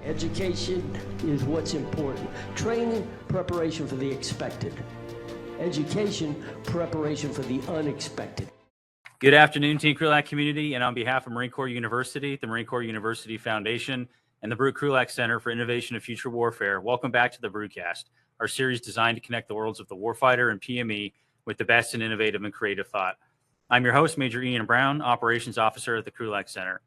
Education is what's important. Training, preparation for the expected. Education, preparation for the unexpected. Good afternoon, Team Krulak community, and on behalf of Marine Corps University, the Marine Corps University Foundation, and the Brute Krulak Center for Innovation and Future Warfare, welcome back to the Brutecast, our series designed to connect the worlds of the warfighter and PME with the best in innovative and creative thought. I'm your host, Major Ian Brown, Operations Officer at the Krulak Center.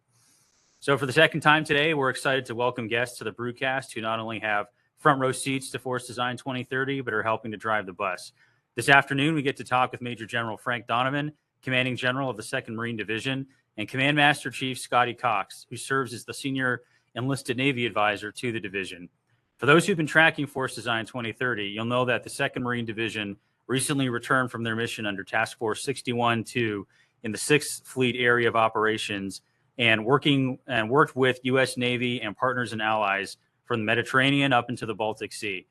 So for the second time today, we're excited to welcome guests to the Brutecast who not only have front row seats to Force Design 2030, but are helping to drive the bus. This afternoon, we get to talk with Major General Frank Donovan, Commanding General of the 2nd Marine Division, and Command Master Chief Scottie Cox, who serves as the Senior Enlisted Navy Advisor to the division. For those who've been tracking Force Design 2030, you'll know that the 2nd Marine Division recently returned from their mission under Task Force 61-2 in the 6th Fleet Area of Operations and worked with U.S. Navy and partners and allies from the Mediterranean up into the Baltic Sea.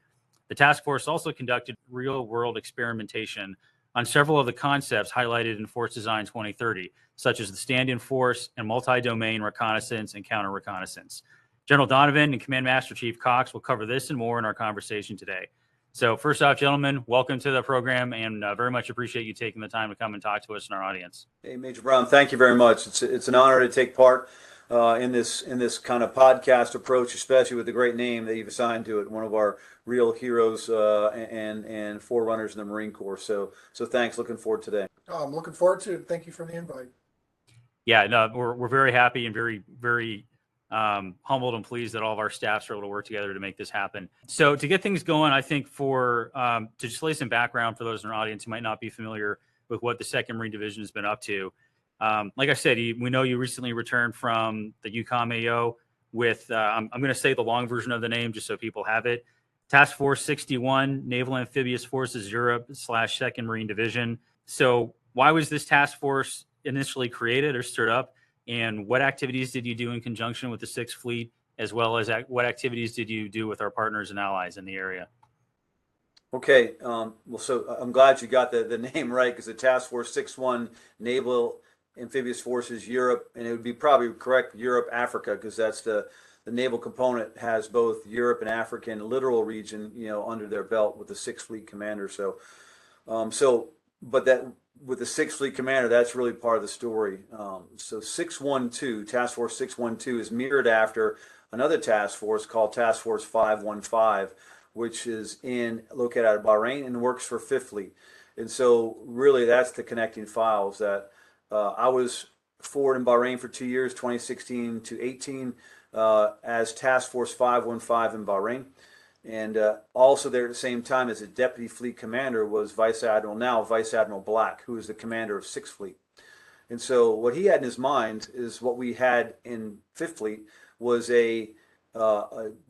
The task force also conducted real-world experimentation on several of the concepts highlighted in Force Design 2030, such as the stand-in force and multi-domain reconnaissance and counter-reconnaissance. General Donovan and Command Master Chief Cox will cover this and more in our conversation today. So first off, gentlemen, welcome to the program, and very much appreciate you taking the time to come and talk to us and our audience. Hey, Major Brown, thank you very much. It's an honor to take part in this kind of podcast approach, especially with the great name that you've assigned to it, one of our real heroes and forerunners in the Marine Corps. So thanks. Looking forward to today. I'm looking forward to it. Thank you for the invite. Yeah, no, we're very happy and very humbled and pleased that all of our staffs are able to work together to make this happen. So to get things going, I think to just lay some background for those in our audience who might not be familiar with what the 2nd Marine Division has been up to. Like I said, we know you recently returned from the UCOM-AO with, I'm going to say the long version of the name just so people have it, Task Force 61, Naval Amphibious Forces Europe / 2nd Marine Division. So why was this task force initially created or stood up? And what activities did you do in conjunction with the 6th Fleet, as well as what activities did you do with our partners and allies in the area? Okay, well, so I'm glad you got the name right, because the Task Force 61, Naval Amphibious Forces Europe, and it would be probably correct Europe, Africa, because that's the naval component has both Europe and African littoral region, under their belt with the 6th Fleet Commander. But that with the 6th Fleet Commander, that's really part of the story. So 612, Task Force 612 is mirrored after another task force called Task Force 515, which is located out of Bahrain and works for 5th Fleet. And so really that's the connecting files that I was forward in Bahrain for 2 years, 2016 to 18, as Task Force 515 in Bahrain. And also there at the same time as a Deputy Fleet Commander was Vice Admiral Black, who is the commander of 6th Fleet. And so what he had in his mind is what we had in 5th Fleet was a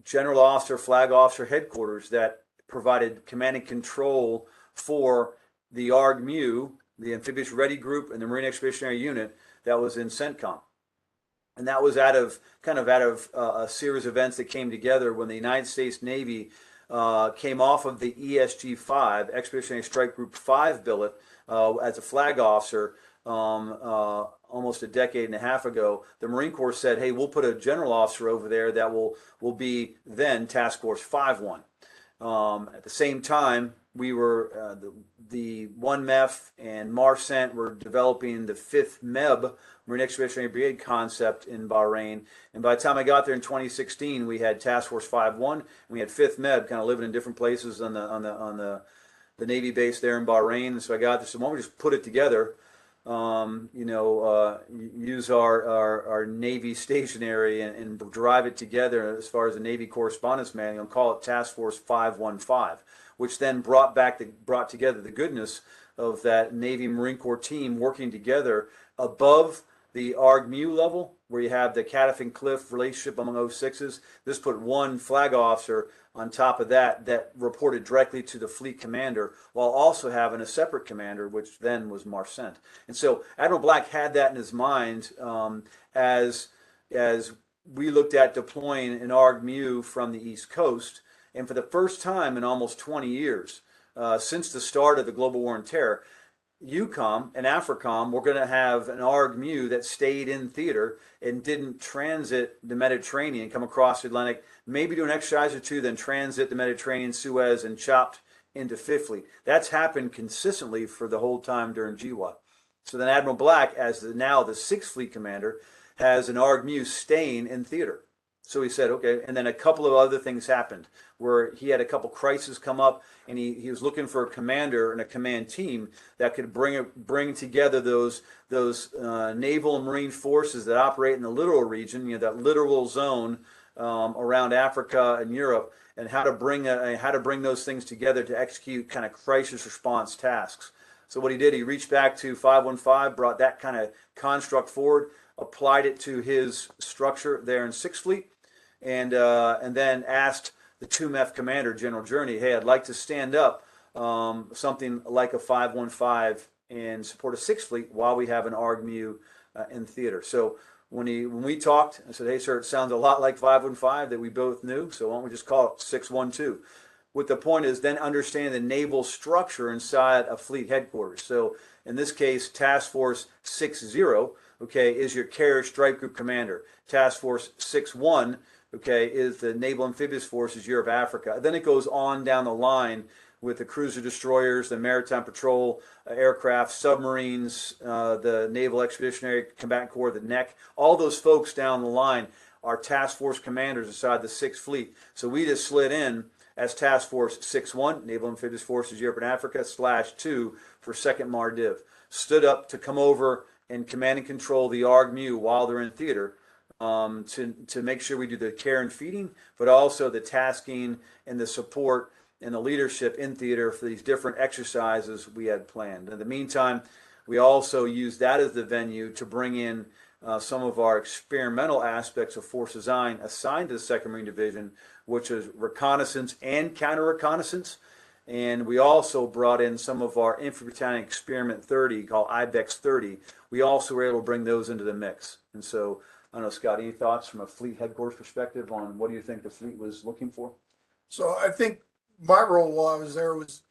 general officer, flag officer headquarters that provided command and control for the ARG-MU, the Amphibious Ready Group, and the Marine Expeditionary Unit that was in CENTCOM. And that was out of a series of events that came together when the United States Navy came off of the ESG-5, Expeditionary Strike Group 5 billet, as a flag officer almost a decade and a half ago. The Marine Corps said, hey, we'll put a general officer over there that will be then Task Force 51. At the same time, we were, the 1 MEF and MARCENT were developing the 5th MEB, Marine Expeditionary Brigade concept in Bahrain. And by the time I got there in 2016, we had Task Force 51, and we had 5th MEB kind of living in different places on the Navy base there in Bahrain. And so I got this, so why don't we just put it together, use our Navy stationery and drive it together as far as the Navy Correspondence Manual and call it Task Force 515, which then brought together the goodness of that Navy Marine Corps team working together above the ARG-MU level, where you have the Catif and Cliff relationship among 06s. This put one flag officer on top of that reported directly to the fleet commander, while also having a separate commander, which then was MARCENT. And so Admiral Black had that in his mind as we looked at deploying an ARG-MU from the East Coast. And for the first time in almost 20 years, since the start of the global war on terror, EUCOM and AFRICOM were going to have an ARG-MU that stayed in theater and didn't transit the Mediterranean, come across the Atlantic, maybe do an exercise or two, then transit the Mediterranean, Suez, and chopped into Fifth Fleet. That's happened consistently for the whole time during GWOT. So then Admiral Black, as now the Sixth Fleet commander, has an ARG-MU staying in theater. So he said, okay, and then a couple of other things happened where he had a couple crises come up, and he was looking for a commander and a command team that could bring together those naval and marine forces that operate in the littoral region, that littoral zone around Africa and Europe, and how to bring those things together to execute kind of crisis response tasks. So what he did, he reached back to 515, brought that kind of construct forward, applied it to his structure there in Sixth Fleet, and then asked the 2MEF commander, General Journey, hey, I'd like to stand up something like a 515 in support of Sixth Fleet while we have an ARG-MU in theater. So when we talked, I said, hey, sir, it sounds a lot like 515 that we both knew, so why don't we just call it 612? What the point is then understand the naval structure inside a fleet headquarters. So in this case, Task Force 60, okay, is your carrier strike group commander. Task Force 61, okay, is the Naval Amphibious Forces, Europe, Africa. Then it goes on down the line with the cruiser destroyers, the maritime patrol aircraft, submarines, the Naval Expeditionary Combatant Corps, the NEC. All those folks down the line are task force commanders inside the Sixth Fleet. So we just slid in as Task Force 61, Naval Amphibious Forces, Europe and Africa, /2 for 2nd MARDIV. Stood up to come over and command and control the ARG-MU while they're in theater, to make sure we do the care and feeding, but also the tasking and the support and the leadership in theater for these different exercises we had planned. In the meantime, we also used that as the venue to bring in some of our experimental aspects of force design assigned to the 2nd Marine Division, which is reconnaissance and counter-reconnaissance. And we also brought in some of our Infantry Battalion Experiment 30, called IBEX 30. We also were able to bring those into the mix. And so, I don't know, Scott, any thoughts from a fleet headquarters perspective on what do you think the fleet was looking for? So I think my role while I was there was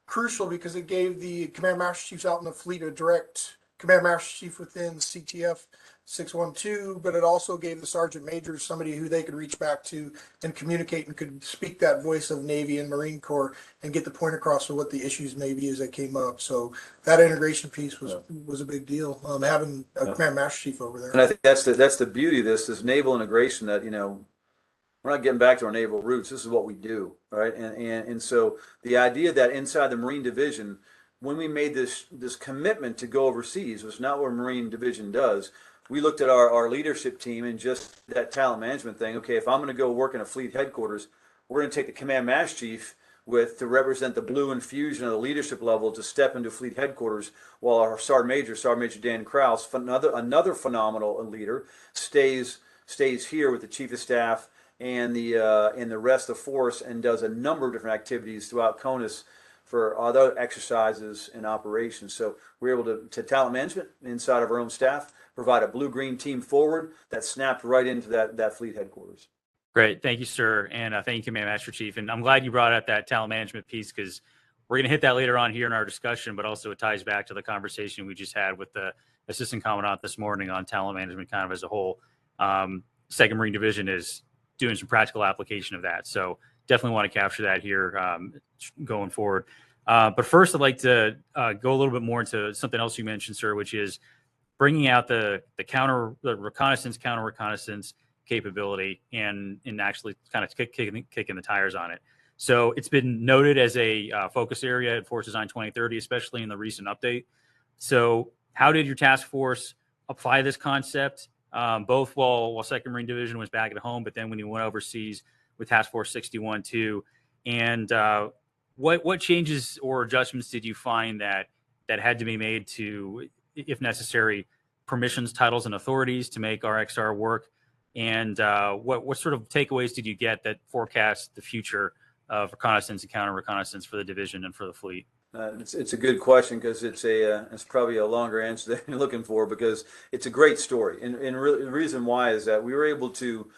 crucial because it gave the command master chiefs out in the fleet a direct command master chief within CTF 612, but it also gave the sergeant major somebody who they could reach back to and communicate and could speak that voice of Navy and Marine Corps and get the point across of what the issues may be as they came up. So that integration piece was a big deal, having a command master chief over there. And I think that's the beauty of this naval integration, that we're not getting back to our naval roots. This is what we do, right? And so the idea that inside the Marine Division, when we made this commitment to go overseas, was not what a Marine Division does. We looked at our leadership team and just that talent management thing. Okay, if I'm going to go work in a fleet headquarters, we're going to take the command master chief to represent the blue infusion of the leadership level to step into fleet headquarters, while our Sergeant Major Dan Krause, another phenomenal leader, stays here with the chief of staff and the rest of the force and does a number of different activities throughout CONUS for other exercises and operations. So we're able to talent management inside of our own staff, provide a blue-green team forward that snapped right into that fleet headquarters. Great. Thank you, sir. And thank you, Command Master Chief. And I'm glad you brought up that talent management piece, because we're going to hit that later on here in our discussion, but also it ties back to the conversation we just had with the Assistant Commandant this morning on talent management kind of as a whole. 2nd Marine Division is doing some practical application of that. So definitely want to capture that here going forward. But first, I'd like to go a little bit more into something else you mentioned, sir, which is bringing out the reconnaissance, counter reconnaissance capability and actually kind of kicking the tires on it. So it's been noted as a focus area at Force Design 2030, especially in the recent update. So how did your task force apply this concept, both while 2nd Marine Division was back at home, but then when you went overseas with Task Force 61 too? And what changes or adjustments did you find that had to be made to, if necessary, permissions, titles, and authorities to make RXR work? And what sort of takeaways did you get that forecast the future of reconnaissance and counter reconnaissance for the division and for the fleet? It's a good question, because it's probably a longer answer than you're looking for, because it's a great story. And the reason why is that we were able to,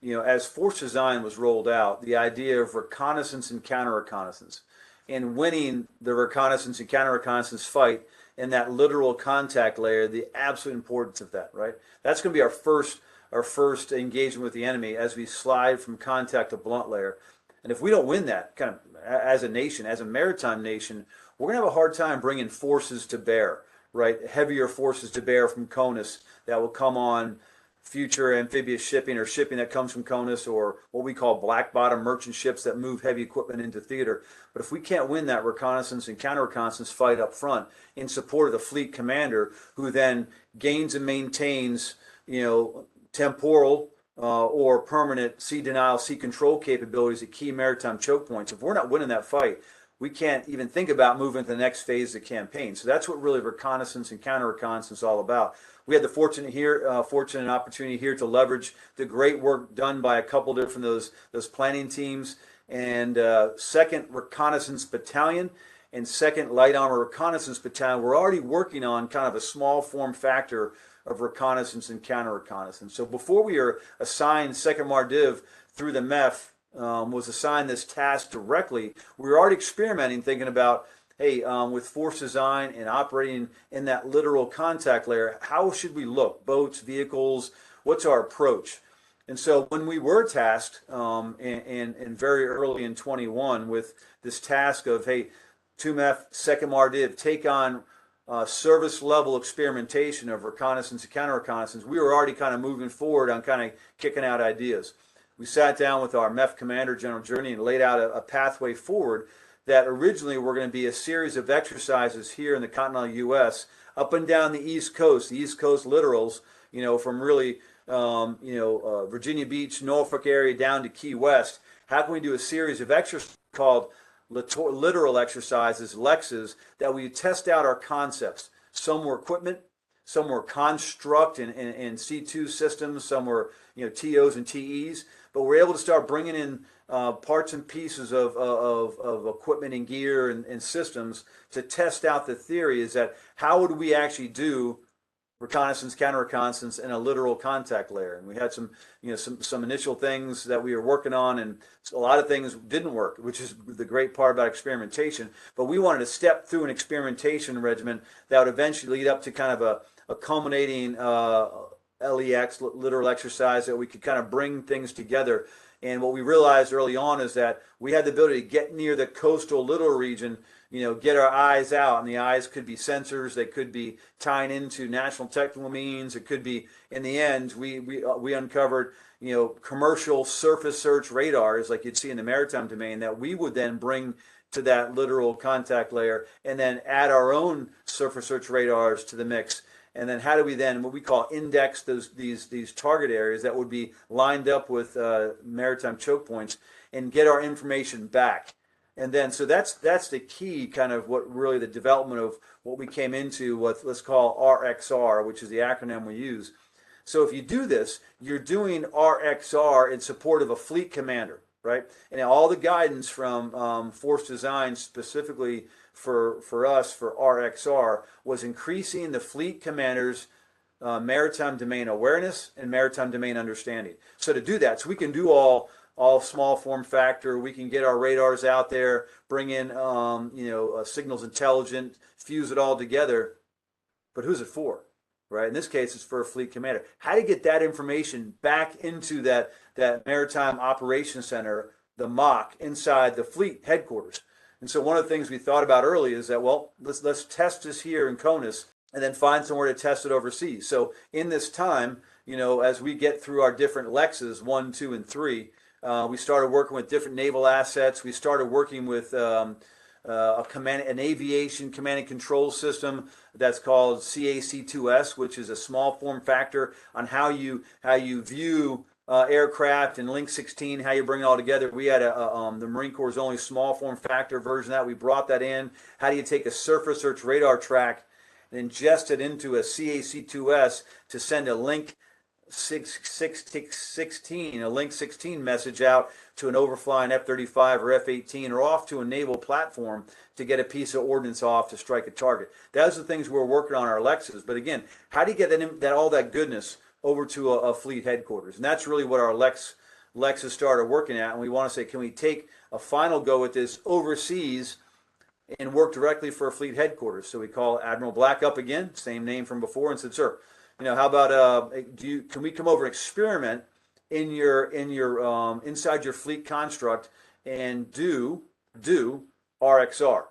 as force design was rolled out, the idea of reconnaissance and counter reconnaissance, and winning the reconnaissance and counter reconnaissance fight in that littoral contact layer, the absolute importance of that, right? That's going to be our first engagement with the enemy as we slide from contact to blunt layer. And if we don't win that, kind of as a nation, as a maritime nation, we're going to have a hard time bringing forces to bear, right? Heavier forces to bear from CONUS that will come on future amphibious shipping or shipping that comes from CONUS, or what we call black bottom merchant ships that move heavy equipment into theater. But if we can't win that reconnaissance and counter-reconnaissance fight up front in support of the fleet commander, who then gains and maintains, temporal or permanent sea denial, sea control capabilities at key maritime choke points, if we're not winning that fight, we can't even think about moving to the next phase of the campaign. So that's what really reconnaissance and counter-reconnaissance is all about. We had the fortunate opportunity here to leverage the great work done by a couple different those planning teams, and 2nd Reconnaissance Battalion and 2nd Light Armor Reconnaissance Battalion. We're already working on kind of a small form factor of reconnaissance and counter-reconnaissance. So before we were assigned 2nd MARDIV through the MEF, was assigned this task directly, we were already experimenting, thinking about, hey, with force design and operating in that littoral contact layer, how should we look? Boats, vehicles, what's our approach? And so when we were tasked, and very early in 21, with this task of, hey, 2MEF, 2nd MARDIV, take on service level experimentation of reconnaissance and counter-reconnaissance, we were already kind of moving forward on kind of kicking out ideas. We sat down with our MEF commander, General Journey, and laid out a pathway forward that originally were going to be a series of exercises here in the continental U.S. up and down the East Coast littorals, from really, Virginia Beach, Norfolk area down to Key West. How can we do a series of exercises called littoral exercises, LEXs, that we test out our concepts? Some were equipment, some were construct and C2 systems, some were TOs and TEs, but we're able to start bringing in parts and pieces of equipment and gear and systems to test out the theory, is that how would we actually do reconnaissance, counter-reconnaissance in a littoral contact layer? And we had some initial things that we were working on, and a lot of things didn't work, which is the great part about experimentation. But we wanted to step through an experimentation regimen that would eventually lead up to kind of a culminating LEX, littoral exercise, that we could kind of bring things together. And what we realized early on is that we had the ability to get near the coastal littoral region, get our eyes out, and the eyes could be sensors, they could be tying into national technical means, it could be, in the end, we uncovered, commercial surface search radars like you'd see in the maritime domain that we would then bring to that littoral contact layer, and then add our own surface search radars to the mix. And then how do we then, what we call, index these target areas that would be lined up with maritime choke points, and get our information back. And then, so that's the key, kind of what really the development of what we came into, what let's call RXR, which is the acronym we use. So if you do this, you're doing RXR in support of a fleet commander, right? And all the guidance from force design specifically for us, for RXR, was increasing the fleet commander's maritime domain awareness and maritime domain understanding. So to do that, so we can do all small form factor, we can get our radars out there, bring in signals intelligence, fuse it all together. But who's it for, right? In this case, it's for a fleet commander. How do you get that information back into that maritime operations center, the MOC, inside the fleet headquarters? And so one of the things we thought about early is that, well, let's test this here in CONUS, and then find somewhere to test it overseas. So in this time, as we get through our different LEXs, 1, 2, and 3, we started working with different naval assets. We started working with an aviation command and control system that's called CAC2S, which is a small form factor on how you view aircraft, and Link 16, how you bring it all together. We had the Marine Corps' only small form factor version of that. We brought that in. How do you take a surface search radar track and ingest it into a CAC2S to send a Link 16, a Link 16 message out to an overflying F-35 or F-18, or off to a naval platform to get a piece of ordnance off to strike a target? Those are the things we're working on our LEXs. But again, how do you get all that goodness over to a fleet headquarters? And that's really what our LEXs started working at. And we want to say, can we take a final go at this overseas and work directly for fleet headquarters. So we call Admiral Black up again, same name from before, and said, "Sir, how about can we come over and experiment in your inside your fleet construct and do RXR?"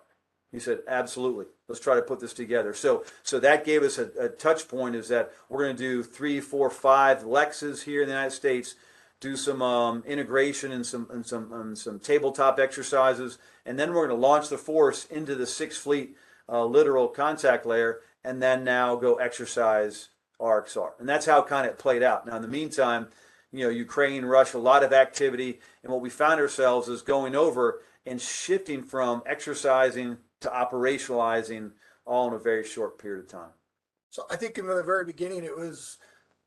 He said, "Absolutely. Let's try to put this together." So that gave us a touch point, is that we're going to do 3, 4, 5 Lexes here in the United States, do some integration and some tabletop exercises, and then we're going to launch the force into the 6th Fleet littoral contact layer, and then now go exercise RXR. And that's how kind of it played out. Now, in the meantime, Ukraine, Russia, a lot of activity, and what we found ourselves is going over and shifting from exercising to operationalizing all in a very short period of time. So I think in the very beginning, it was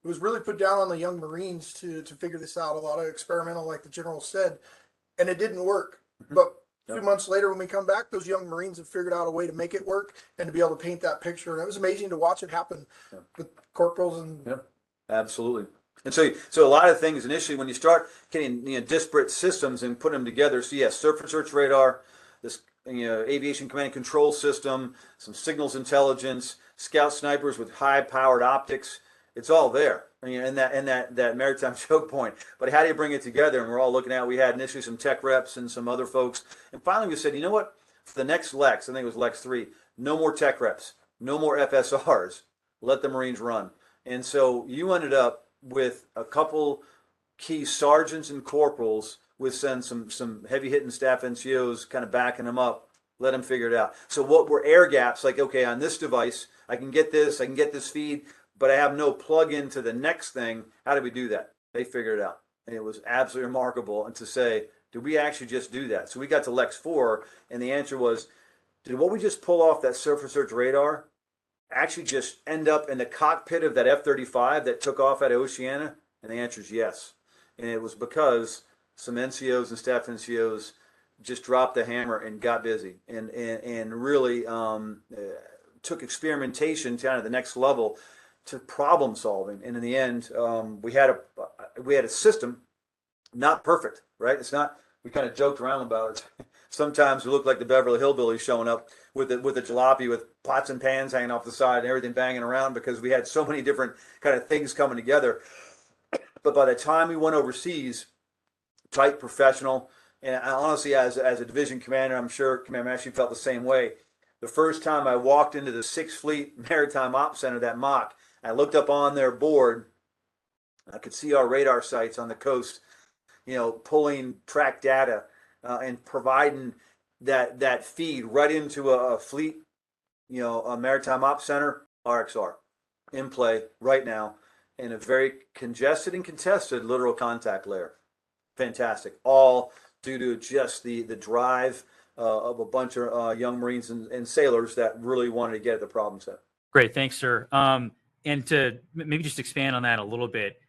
really put down on the young Marines to figure this out. A lot of experimental, like the General said, and it didn't work. But a few months later, when we come back, those young Marines have figured out a way to make it work and to be able to paint that picture. And it was amazing to watch it happen with corporals and. Yeah, absolutely. And so a lot of things initially, when you start getting disparate systems and put them together. So yes, surface search radar, this aviation command and control system, some signals intelligence, scout snipers with high-powered optics. It's all there, and that maritime choke point. But how do you bring it together? And we're all looking at. We had initially some tech reps and some other folks, and finally we said, you know what? For the next Lex, I think it was Lex 3, no more tech reps, no more FSRs. Let the Marines run. And so you ended up with a couple key sergeants and corporals with some heavy hitting staff NCOs kind of backing them up. Let them figure it out. So what were air gaps? Like, okay, on this device, I can get this feed, but I have no plug in to the next thing. How do we do that? They figured it out. And it was absolutely remarkable. And to say, did we actually just do that? So we got to Lex 4, and the answer was, did what we just pull off that surface search radar actually just end up in the cockpit of that F-35 that took off at Oceana? And the answer is yes. And it was because some NCOs and staff NCOs just dropped the hammer and got busy and really took experimentation down to the next level to problem solving. And in the end, we had a system, not perfect, right? It's not. We kind of joked around about it. Sometimes we look like the Beverly Hillbillies showing up with a jalopy with pots and pans hanging off the side and everything banging around, because we had so many different kind of things coming together. But by the time we went overseas, tight, professional, and honestly, as a division commander, I'm sure Commander Massey felt the same way. The first time I walked into the 6th Fleet Maritime Ops Center, that mock, I looked up on their board. I could see our radar sites on the coast, pulling track data and providing that feed right into a fleet, a Maritime Ops Center, RXR, in play right now in a very congested and contested littoral contact layer. Fantastic. All due to just the drive of a bunch of young Marines and sailors that really wanted to get at the problem set. Great. Thanks, sir. And to maybe just expand on that a little bit,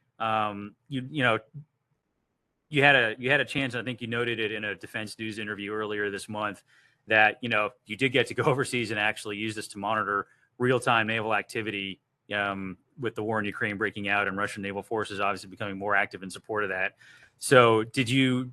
you had a chance, I think you noted it in a Defense News interview earlier this month, that, you did get to go overseas and actually use this to monitor real-time naval activity with the war in Ukraine breaking out and Russian naval forces obviously becoming more active in support of that. So did you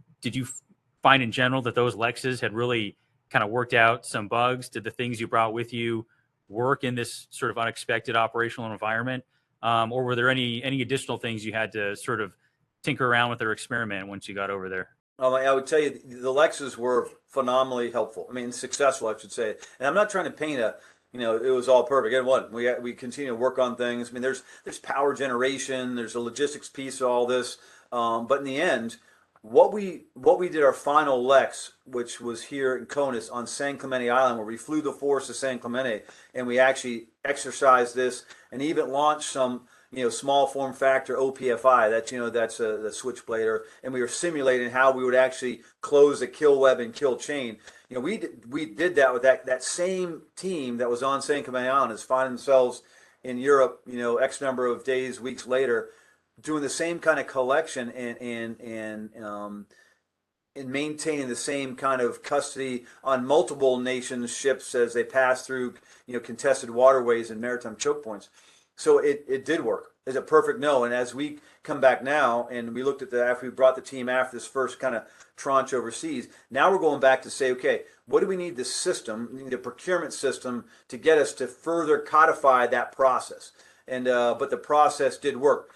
find in general that those Lexes had really kind of worked out some bugs? Did the things you brought with you work in this sort of unexpected operational environment? Or were there any additional things you had to sort of tinker around with or experiment once you got over there? I would tell you the Lexes were phenomenally helpful. I mean, successful, I should say. And I'm not trying to paint it was all perfect. It wasn't. We continue to work on things. I mean, there's power generation, there's a logistics piece of all this. But in the end, what we did our final Lex, which was here in Conus on San Clemente Island, where we flew the force to San Clemente, and we actually exercised this and even launched some small form factor OPFI. That's the switchblade, and we were simulating how we would actually close the kill web and kill chain. We did that with that same team that was on San Clemente Island is finding themselves in Europe, X number of days, weeks later, doing the same kind of collection and maintaining the same kind of custody on multiple nations' ships as they pass through contested waterways and maritime choke points. So it did work. is a perfect no. And as we come back now, and we looked at after we brought the team after this first kind of tranche overseas, now we're going back to say, okay, what do we need the system, we need a procurement system to get us to further codify that process. And but the process did work.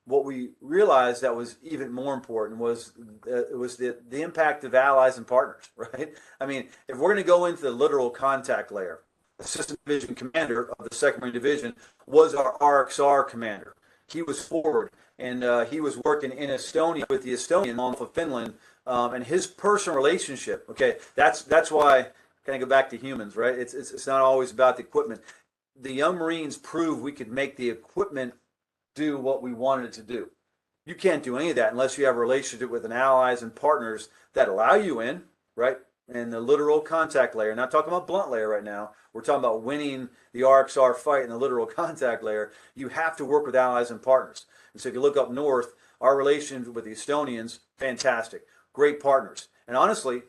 What we realized that was even more important was the impact of allies and partners, right? I mean, if we're going to go into the literal contact layer, the system division commander of the 2nd Marine Division was our RXR commander. He was forward, and he was working in Estonia with the Estonian of Finland, and his personal relationship. Okay, that's why. Can I go back to humans, right? It's not always about the equipment. The young Marines proved we could make the equipment do what we wanted it to do. You can't do any of that unless you have a relationship with an allies and partners that allow you in, right? In the literal contact layer. Not talking about blunt layer right now. We're talking about winning the RXR fight in the literal contact layer. You have to work with allies and partners. And so if you look up north, our relations with the Estonians, fantastic. Great partners. And honestly,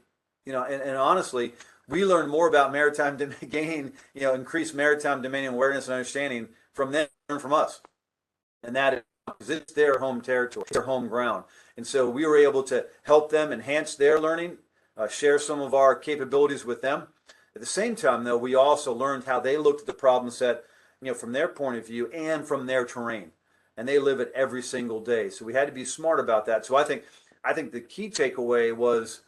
and honestly, we learned more about maritime gain, increased maritime domain awareness and understanding from them than from us. And that is because it's their home territory, it's their home ground. And so we were able to help them enhance their learning, share some of our capabilities with them. At the same time, though, we also learned how they looked at the problem set, from their point of view and from their terrain. And they live it every single day. So we had to be smart about that. So I think the key takeaway was,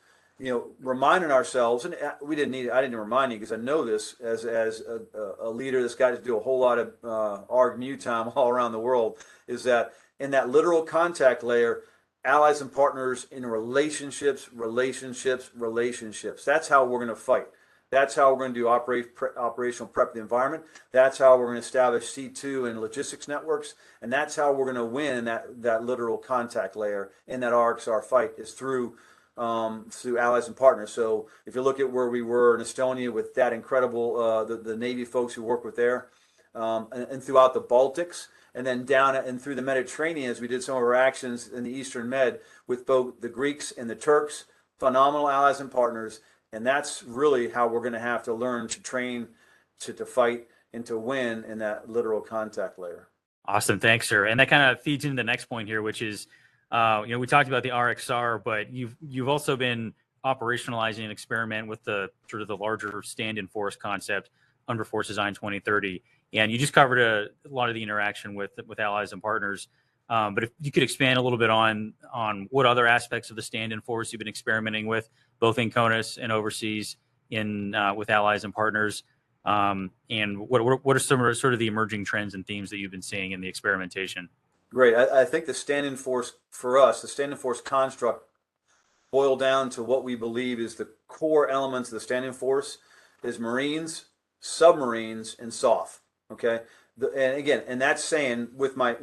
reminding ourselves, and I didn't remind you because I know this as a leader that's got to do a whole lot of ARG-MU time all around the world, is that in that literal contact layer, allies and partners in relationships. That's how we're going to fight. That's how we're going to do operational prep of the environment. That's how we're going to establish C2 and logistics networks. And that's how we're going to win in that literal contact layer in that RXR fight, is through allies and partners. So if you look at where we were in Estonia with that incredible, the Navy folks who work with there, and throughout the Baltics, and then down and through the Mediterranean as we did some of our actions in the Eastern Med with both the Greeks and the Turks, phenomenal allies and partners. And that's really how we're going to have to learn to train, to fight, and to win in that literal contact layer. Awesome. Thanks, sir. And that kind of feeds into the next point here, which is, we talked about the RXR, but you've also been operationalizing an experiment with the sort of the larger stand-in force concept under Force Design 2030. And you just covered a lot of the interaction with allies and partners. But if you could expand a little bit on what other aspects of the stand-in force you've been experimenting with, both in CONUS and overseas with allies and partners, and what are some of sort of the emerging trends and themes that you've been seeing in the experimentation? Great. I think the stand-in force for us, the stand-in force construct, boil down to what we believe is the core elements of the stand-in force is Marines, submarines, and SOF. Okay. And again, and that's saying with my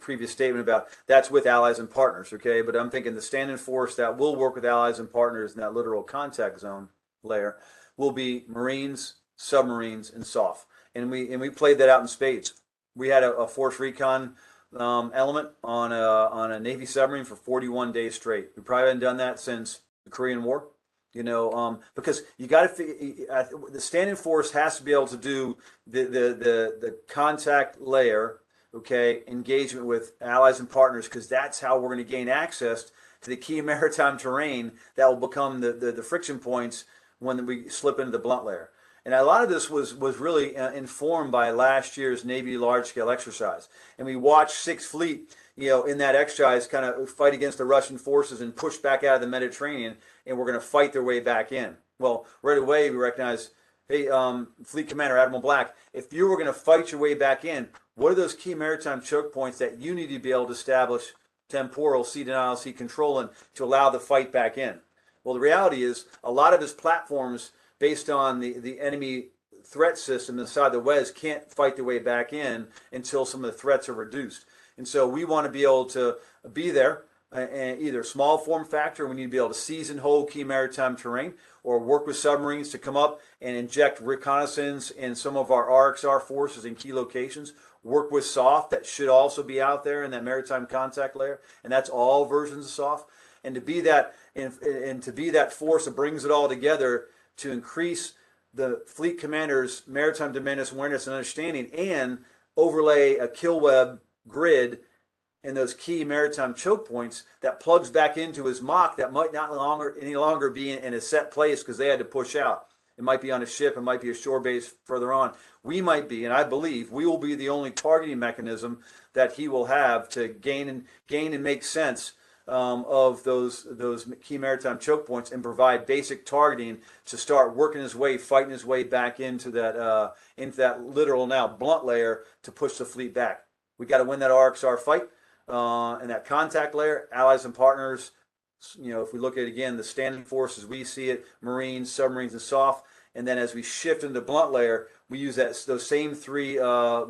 previous statement about that's with allies and partners. Okay. But I'm thinking the stand-in force that will work with allies and partners in that literal contact zone layer will be Marines, submarines, and SOF. And we played that out in spades. We had a force recon element on a Navy submarine for 41 days straight. We probably haven't done that since the Korean War, because you got to the stand-in force has to be able to do the contact layer, okay, engagement with allies and partners, because that's how we're going to gain access to the key maritime terrain that will become the friction points when we slip into the blunt layer. And a lot of this was really informed by last year's Navy large-scale exercise. And we watched 6th Fleet, in that exercise kind of fight against the Russian forces and push back out of the Mediterranean, and we're going to fight their way back in. Well, right away we recognized, hey, Fleet Commander Admiral Black, if you were going to fight your way back in, what are those key maritime choke points that you need to be able to establish temporal sea denial, sea control, and to allow the fight back in? Well, the reality is a lot of his platforms, based on the enemy threat system inside the WES, can't fight their way back in until some of the threats are reduced. And so we want to be able to be there, and either small form factor, we need to be able to seize and hold key maritime terrain, or work with submarines to come up and inject reconnaissance in some of our RXR forces in key locations, work with SOF that should also be out there in that maritime contact layer, and that's all versions of SOF. And to be that and to be that force that brings it all together to increase the fleet commander's maritime domain awareness and understanding, and overlay a kill web grid and those key maritime choke points that plugs back into his mock that might not any longer be in a set place because they had to push out. It might be on a ship, it might be a shore base further on. We might be, and I believe we will be the only targeting mechanism that he will have to gain and make sense of those key maritime choke points and provide basic targeting to start working his way, fighting his way back into that literal now blunt layer to push the fleet back. We got to win that RXR fight and that contact layer, allies and partners. You know, if we look at again the standing force as we see it, Marines, submarines, and SOF, and then as we shift into blunt layer, we use those same three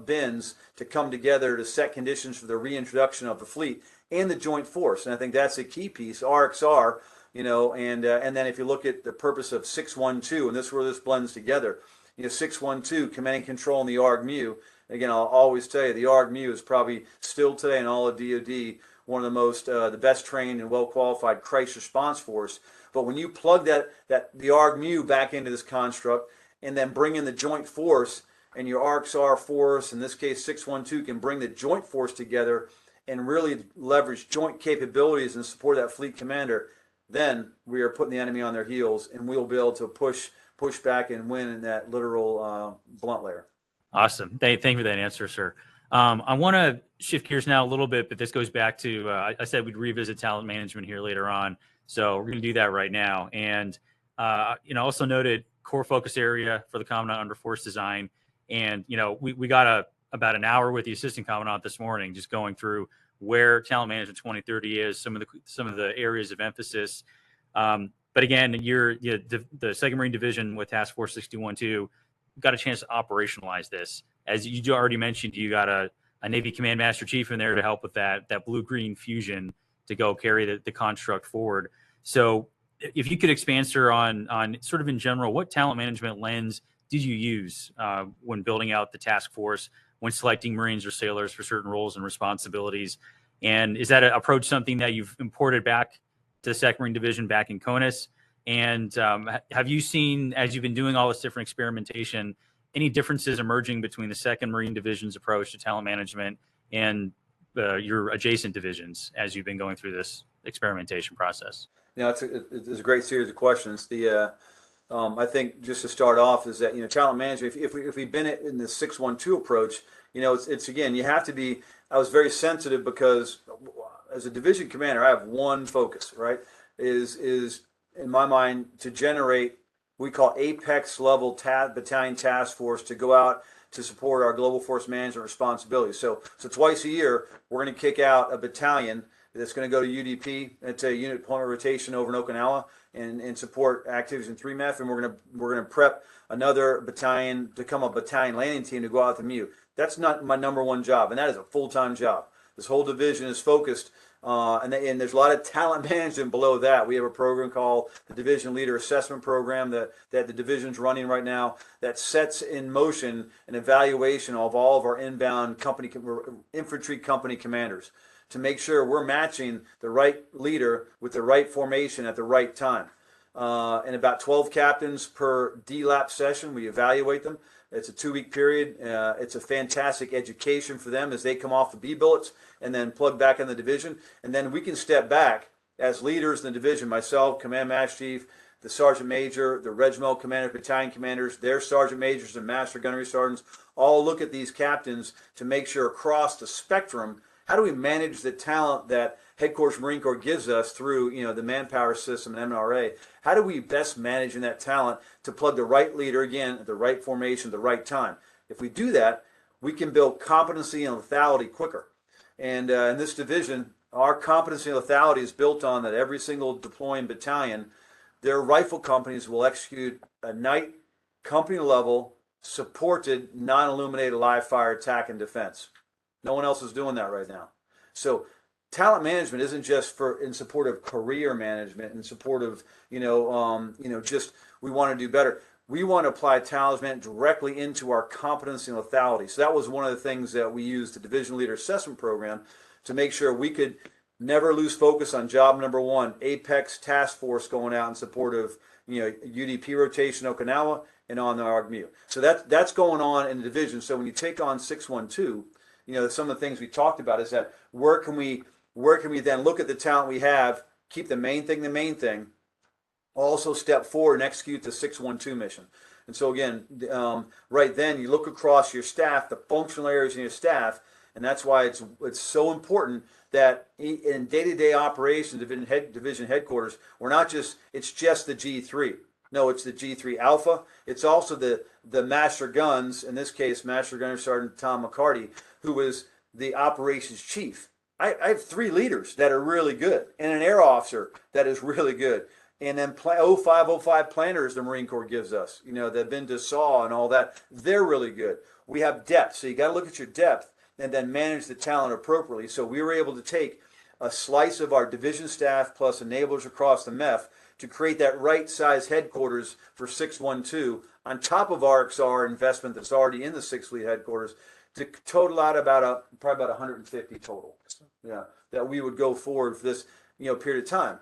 bins to come together to set conditions for the reintroduction of the fleet and the joint force. And I think that's a key piece, RXR, you know, and then if you look at the purpose of 612, and this is where this blends together, you know, 612, command and control in the ARG-MU. Again, I'll always tell you, the ARG-MU is probably still today in all of DoD one of the most, the best trained and well-qualified crisis response force. But when you plug the ARG-MU back into this construct and then bring in the joint force, and your RXR force, in this case 612, can bring the joint force together and really leverage joint capabilities and support that fleet commander, then we are putting the enemy on their heels, and we'll be able to push back and win in that literal blunt layer. Awesome. Thank you for that answer, sir. I want to shift gears now a little bit, but this goes back to, I said we'd revisit talent management here later on. So we're going to do that right now. And, you know, also noted core focus area for the Commandant under force design. And, you know, we got about an hour with the assistant commandant this morning, just going through where talent management 2030 is, some of the areas of emphasis. But again, the 2nd Marine Division with Task Force 61-2 got a chance to operationalize this. As you already mentioned, you got a Navy Command Master Chief in there to help with that blue-green fusion to go carry the construct forward. So if you could expand, sir, on sort of in general, what talent management lens did you use when building out the task force, when selecting Marines or sailors for certain roles and responsibilities? And is that approach something that you've imported back to the 2nd Marine Division back in CONUS? And have you seen, as you've been doing all this different experimentation, any differences emerging between the 2nd Marine Division's approach to talent management and your adjacent divisions as you've been going through this experimentation process? You know, it's a great series of questions. I think just to start off is that, you know, talent management, if we've been in the 612 approach, you know, it's again, you have to be, I was very sensitive because as a division commander, I have one focus, right, is in my mind to generate we call apex level battalion task force to go out to support our global force management responsibilities. So twice a year, we're going to kick out a battalion that's going to go to UDP. It's a unit deployment rotation over in Okinawa and support activities in 3MEF. And we're going to prep another battalion to become a battalion landing team to go out to MU. That's not my number one job, and that is a full-time job. This whole division is focused, and there's a lot of talent management below that. We have a program called the Division Leader Assessment Program that the division's running right now that sets in motion an evaluation of all of our inbound infantry company commanders to make sure we're matching the right leader with the right formation at the right time. And about 12 captains per DLAP session, we evaluate them. It's a 2-week period. It's a fantastic education for them as they come off the B billets and then plug back in the division. And then we can step back as leaders in the division, myself, Command Master Chief, the Sergeant Major, the Regimental Commander, Battalion Commanders, their Sergeant Majors and Master Gunnery Sergeants, all look at these captains to make sure across the spectrum, how do we manage the talent that Headquarters Marine Corps gives us through, you know, the manpower system and MNRA? How do we best manage in that talent to plug the right leader, again, at the right formation, at the right time? If we do that, we can build competency and lethality quicker. And in this division, our competency and lethality is built on that every single deploying battalion, their rifle companies will execute a night company level supported non-illuminated live fire attack and defense. No one else is doing that right now. So talent management isn't just in support of career management, in support of, just we want to do better. We want to apply talent management directly into our competency and lethality. So that was one of the things that we used the Division Leader Assessment Program to make sure we could never lose focus on job number one, Apex Task Force going out in support of, UDP rotation Okinawa and on the ARG-MU. So that's going on in the division. So when you take on 612, some of the things we talked about is that where can we then look at the talent we have, keep the main thing, also step forward and execute the 612 mission. And so again, right then you look across your staff, the functional areas in your staff, and that's why it's so important that in day-to-day operations, division headquarters, it's just the G3. No, it's the G3 Alpha. It's also the Master Guns, in this case, Master Gunner Sergeant Tom McCarty, who is the operations chief. I have 3 leaders that are really good, and an air officer that is really good. And then 0505 planners the Marine Corps gives us, that have been to SAW and all that. They're really good. We have depth, so you got to look at your depth and then manage the talent appropriately. So we were able to take a slice of our division staff plus enablers across the MEF to create that right size headquarters for 612 on top of RXR investment that's already in the 6th Fleet headquarters to total out probably about 150 total. Yeah, that we would go forward for this period of time.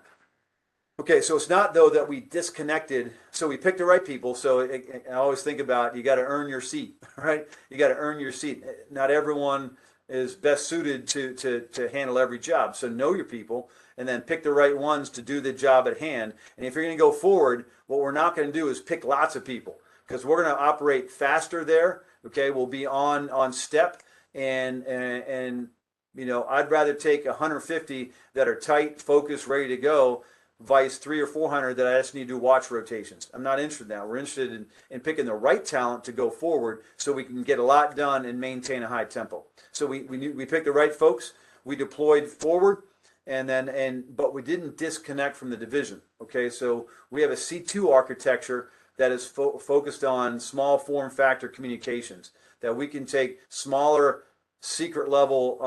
Okay, so it's not though that we disconnected. So we picked the right people. So I always think about you got to earn your seat, right? You got to earn your seat. Not everyone is best suited to handle every job. So know your people and then pick the right ones to do the job at hand. And if you're going to go forward, what we're not going to do is pick lots of people because we're going to operate faster there. Okay, we'll be on step and I'd rather take 150 that are tight, focused, ready to go. Vice 300 or 400 that I just need to do watch rotations. I'm not interested in that. We're interested in picking the right talent to go forward so we can get a lot done and maintain a high tempo. So we picked the right folks. We deployed forward, but we didn't disconnect from the division. Okay, so we have a C2 architecture that is focused on small form factor communications that we can take smaller secret level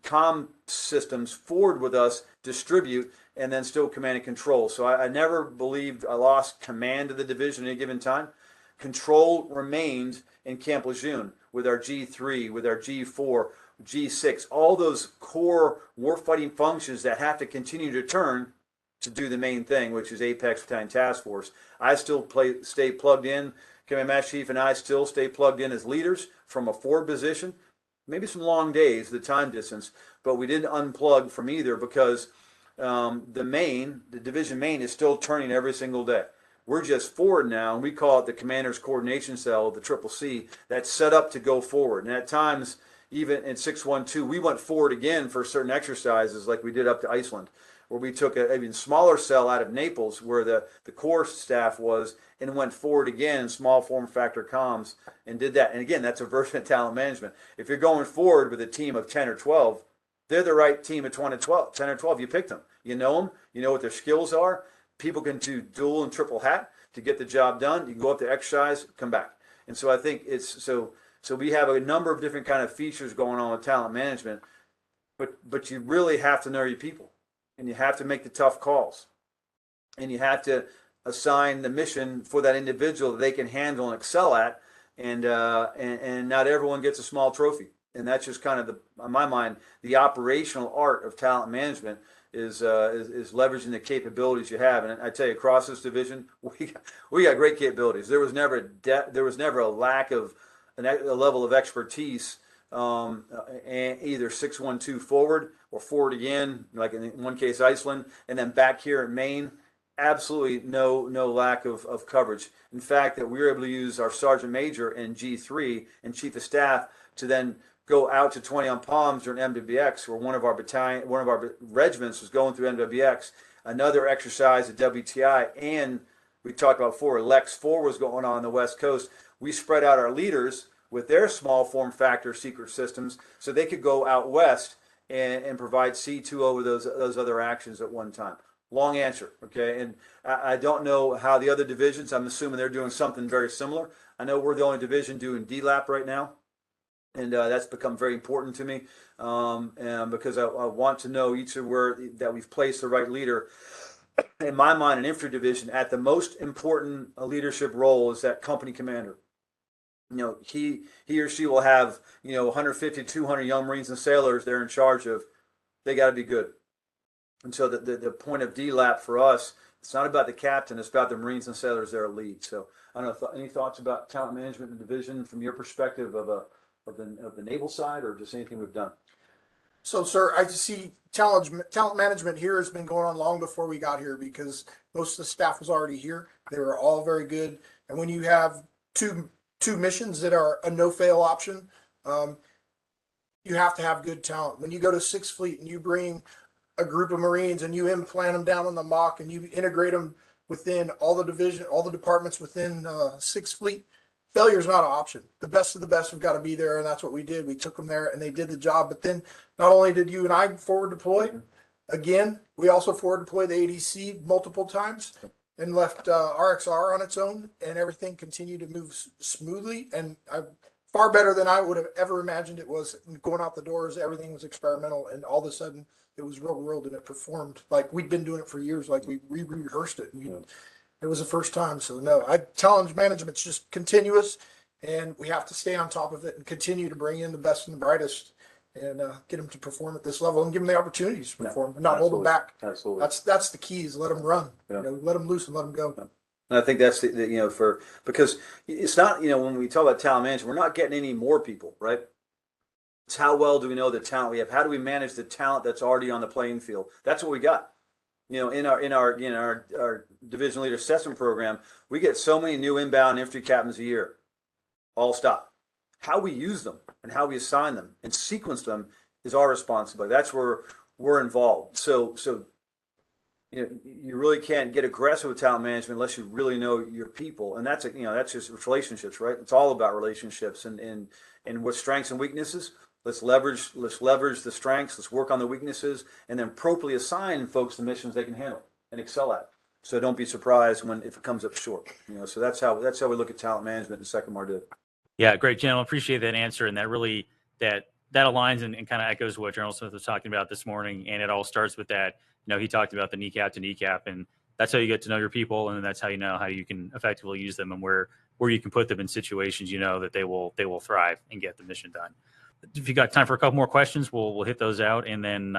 comm systems forward with us, distribute, and then still command and control. So I never believed I lost command of the division at any given time. Control remained in Camp Lejeune with our G3, with our G4, G6, all those core warfighting functions that have to continue to turn to do the main thing, which is Apex Battalion Task Force. I still stay plugged in. Command Master Chief and I still stay plugged in as leaders from a forward position. Maybe some long days, the time distance, but we didn't unplug from either because the division main is still turning every single day. We're just forward now, and we call it the Commander's Coordination Cell, the CCC, that's set up to go forward. And at times, even in 612, we went forward again for certain exercises like we did up to Iceland, where we took an even smaller cell out of Naples, where the core staff was, and went forward again in small form factor comms and did that. And again, that's a version of talent management. If you're going forward with a team of 10 or 12, they're the right team of 10 or 12. You picked them. You know them. You know what their skills are. People can do dual and triple hat to get the job done. You can go up to exercise, come back. And so I think it's so we have a number of different kind of features going on with talent management, but you really have to know your people, and you have to make the tough calls, and you have to assign the mission for that individual that they can handle and excel at, and not everyone gets a small trophy. And that's just kind of in my mind, the operational art of talent management is leveraging the capabilities you have. And I tell you, across this division, we got great capabilities. There was never a lack of a level of expertise, either 612 forward or forward again, like in one case Iceland, and then back here in Maine. Absolutely no lack of coverage. In fact, that we were able to use our Sergeant Major and G3 and Chief of Staff to then go out to 20 on Palms during MWX, where one of our regiments was going through MWX, another exercise at WTI, and we talked about before, Lex 4 was going on the West Coast. We spread out our leaders with their small form factor secret systems so they could go out west and provide C2 over those other actions at one time. Long answer, okay? And I don't know how the other divisions, I'm assuming they're doing something very similar. I know we're the only division doing DLAP right now, and that's become very important to me and because I want to know each of where that we've placed the right leader. In my mind, an infantry division at the most important leadership role is that company commander. He or she will have 150, 200 young Marines and sailors they're in charge of. They got to be good. And so the point of DLAP for us, it's not about the captain, it's about the Marines and sailors that are lead. So I don't know, any thoughts about talent management and division from your perspective of of the naval side, or just anything we've done? So, sir, I see talent management here has been going on long before we got here because most of the staff was already here. They were all very good. And when you have two missions that are a no-fail option, you have to have good talent. When you go to Sixth Fleet and you bring a group of Marines and you implant them down on the mock and you integrate them within all the departments within Sixth Fleet, failure is not an option. The best of the best have got to be there, and that's what we did. We took them there, and they did the job. But then, not only did you and I forward deploy, again, we also forward deployed the ADC multiple times and left RXR on its own, and everything continued to move smoothly. And far better than I would have ever imagined it was. Going out the doors, everything was experimental, and all of a sudden, it was real world, and it performed like we'd been doing it for years. Like we rehearsed it. It was the first time. So no, challenge management's just continuous, and we have to stay on top of it and continue to bring in the best and the brightest and get them to perform at this level and give them the opportunities to perform and not hold them back. Absolutely. That's the key, is let them run, Yeah. let them loose and let them go. Yeah. And I think that's because it's not, when we talk about talent management, we're not getting any more people, right? It's how well do we know the talent we have? How do we manage the talent that's already on the playing field? That's what we got. In our division leader assessment program, we get so many new inbound infantry captains a year. All stop. How we use them and how we assign them and sequence them is our responsibility. That's where we're involved. So you really can't get aggressive with talent management unless you really know your people, and that's just relationships, right? It's all about relationships and what strengths and weaknesses. Let's leverage the strengths. Let's work on the weaknesses, and then appropriately assign folks the missions they can handle and excel at. So don't be surprised if it comes up short. So that's how we look at talent management in Second Mar Div. Yeah, great, General. Appreciate that answer, and that really that aligns and kind of echoes what General Smith was talking about this morning. And it all starts with that. He talked about the kneecap to kneecap, and that's how you get to know your people, and that's how you know how you can effectively use them and where you can put them in situations that they will thrive and get the mission done. If you got time for a couple more questions, we'll hit those out and then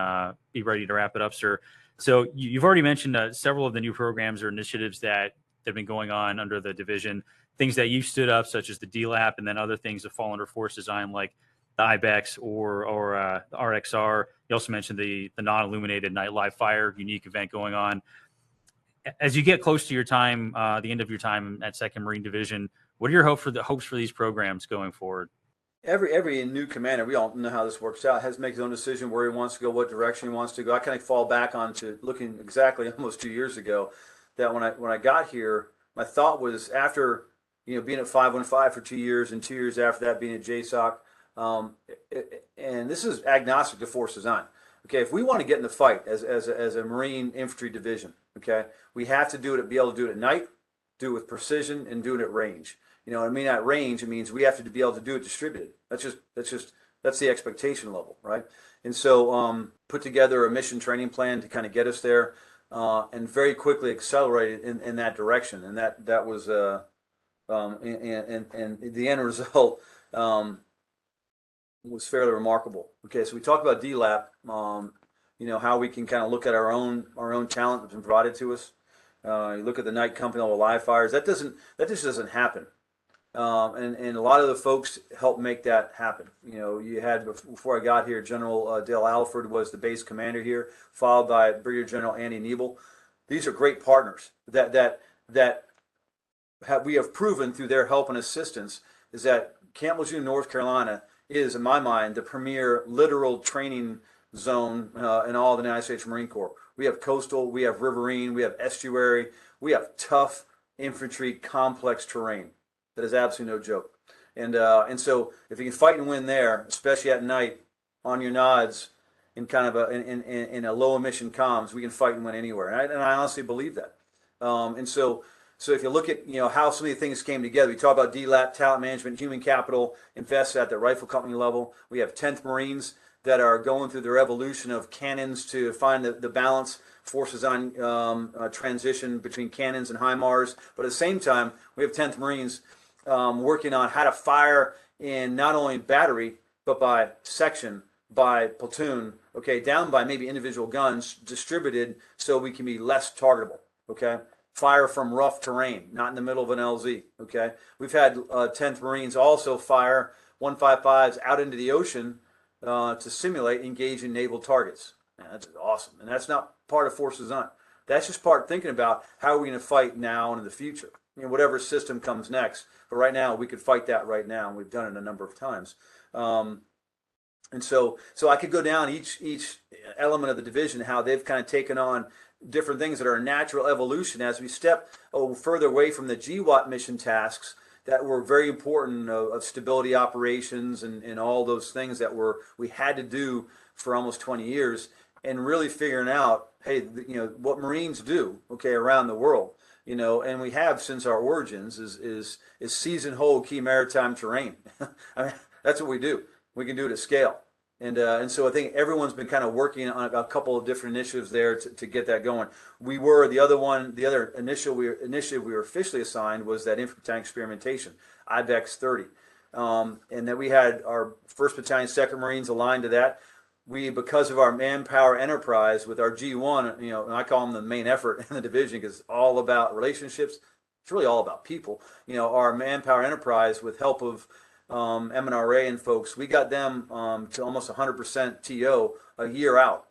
be ready to wrap it up, sir. So you've already mentioned several of the new programs or initiatives that have been going on under the division, things that you've stood up, such as the DLAP, and then other things that fall under force design, like the IBEX or the RXR. You also mentioned the non-illuminated night live fire unique event going on. As you get close to your time, the end of your time at 2nd Marine Division, what are your hopes for these programs going forward? Every new commander, we all know how this works out, has to make his own decision where he wants to go, what direction he wants to go. I kind of fall back onto looking exactly almost 2 years ago, that when I got here, my thought was, after being at 515 for 2 years, and 2 years after that being at JSOC, and this is agnostic to force design. Okay, if we want to get in the fight as a Marine infantry division, okay, we have to be able to do it at night, do it with precision, and do it at range. At range, it means we have to be able to do it distributed. That's the expectation level, right? And so put together a mission training plan to kind of get us there, and very quickly accelerate it in that direction. And that was and the end result was fairly remarkable. Okay, so we talked about DLAP, how we can kind of look at our own talent that's been provided to us. You look at the night company level live fires. That just doesn't happen. And a lot of the folks helped make that happen. You had, before I got here, General Dale Alford was the base commander here, followed by Brigadier General Andy Niebel. These are great partners that we have proven through their help and assistance, is that Camp Lejeune, North Carolina, is, in my mind, the premier littoral training zone in all of the United States Marine Corps. We have coastal, we have riverine, we have estuary, we have tough infantry, complex terrain. That is absolutely no joke. And so if you can fight and win there, especially at night, on your nods, in kind of in a low emission comms, we can fight and win anywhere. And I honestly believe that. And so if you look at how so many things came together, we talk about DLAP, talent management, human capital, invest at the rifle company level. We have 10th Marines that are going through their evolution of cannons to find the balance, force design transition between cannons and HIMARS. But at the same time, we have 10th Marines working on how to fire in not only battery, but by section, by platoon, okay, down by maybe individual guns, distributed so we can be less targetable, okay? Fire from rough terrain, not in the middle of an LZ, okay? We've had 10th Marines also fire 155s out into the ocean to simulate engaging naval targets. Man, that's awesome. And that's not part of force design. That's just part of thinking about how are we going to fight now and in the future. You know, whatever system comes next. But right now, we could fight that right now, and we've done it a number of times. And so I could go down each element of the division, how they've kind of taken on different things that are a natural evolution as we step further away from the GWAT mission tasks that were very important of stability operations and all those things that we had to do for almost 20 years, and really figuring out, hey, you know, what Marines do, okay, around the world, you know, and we have since our origins is seize and hold key maritime terrain. I mean, that's what we do. We can do it at scale. And so I think everyone's been kind of working on a couple of different initiatives there to get that going. The other initiative we were officially assigned was that Infantry Experimentation, IBEX 30. And then we had our 1st Battalion, 2nd Marines aligned to that. We, because of our manpower enterprise with our G1, you know, and I call them the main effort in the division because it's all about relationships. It's really all about people. You know, our manpower enterprise with help of M&RA and folks, we got them to almost 100% TO a year out,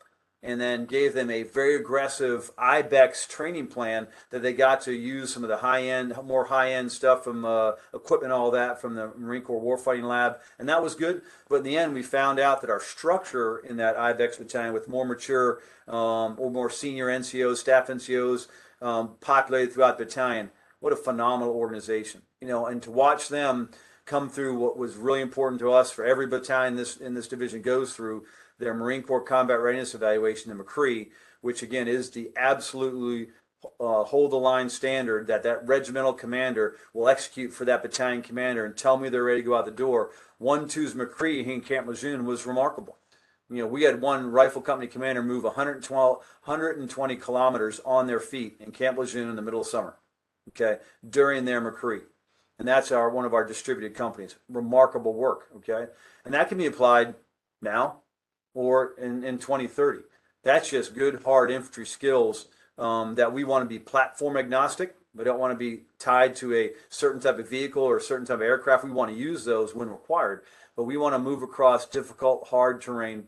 and then gave them a very aggressive IBEX training plan that they got to use some of the more high-end stuff from equipment, all that from the Marine Corps Warfighting Lab, and that was good. But in the end, we found out that our structure in that IBEX battalion with more mature or more senior NCOs, staff NCOs populated throughout the battalion, what a phenomenal organization. You know, and to watch them come through what was really important to us for every battalion in this division goes through their Marine Corps Combat Readiness Evaluation, the MCRE, which again is the absolutely hold the line standard that regimental commander will execute for that battalion commander and tell me they're ready to go out the door. 1-2's MCRE in Camp Lejeune was remarkable. You know, we had one rifle company commander move 120 kilometers on their feet in Camp Lejeune in the middle of summer, okay, during their MCRE. And that's one of our distributed companies. Remarkable work, okay? And that can be applied now or in 2030. That's just good, hard infantry skills that we want to be platform agnostic. We don't want to be tied to a certain type of vehicle or a certain type of aircraft. We want to use those when required. But we want to move across difficult, hard terrain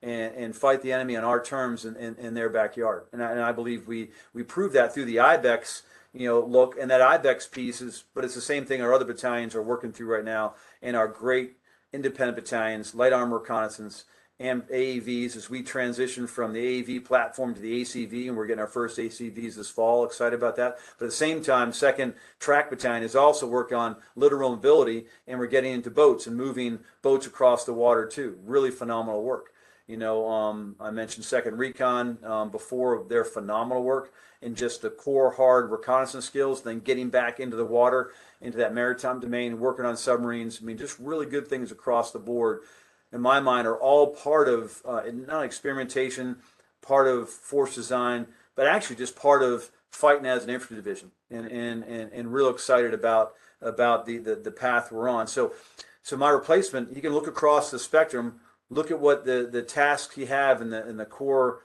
and fight the enemy on our terms in their backyard. And I believe we proved that through the IBEX look, and that IBEX piece but it's the same thing our other battalions are working through right now, and our great independent battalions, light armor reconnaissance, and AAVs as we transition from the AAV platform to the ACV, and we're getting our first ACVs this fall. Excited about that. But at the same time, 2nd Track Battalion is also working on littoral mobility, and we're getting into boats and moving boats across the water too. Really phenomenal work. I mentioned 2nd Recon before, their phenomenal work in just the core hard reconnaissance skills, then getting back into the water, into that maritime domain, working on submarines. I mean, just really good things across the board, in my mind, are all part of not experimentation, part of force design, but actually just part of fighting as an infantry division, and real excited about the path we're on. So my replacement, you can look across the spectrum, look at what the tasks you have in the core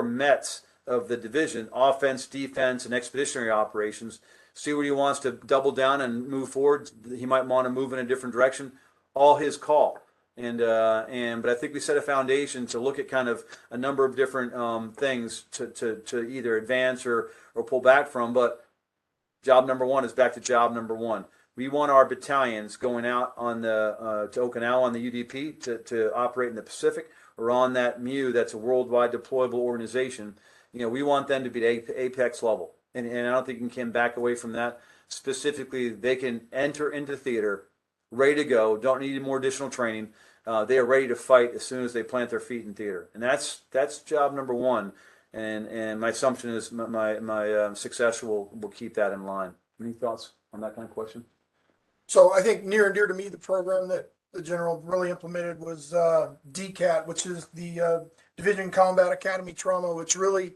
METs of the division: offense, defense, and expeditionary operations. See where he wants to double down and move forward. He might want to move in a different direction. All his call. But I think we set a foundation to look at kind of a number of different things to either advance or pull back from. But job number one is back to job number one. We want our battalions going out on to Okinawa on the UDP to operate in the Pacific, or on that MU, that's a worldwide deployable organization. We want them to be at apex level, and I don't think you can back away from that. Specifically, they can enter into theater ready to go, don't need more additional training. They are ready to fight as soon as they plant their feet in theater, and that's job number one. And my assumption is my successor will keep that in line. Any thoughts on that kind of question? So I think near and dear to me, the program that the general really implemented was DCAT, which is the Division Combat Academy Trauma, which really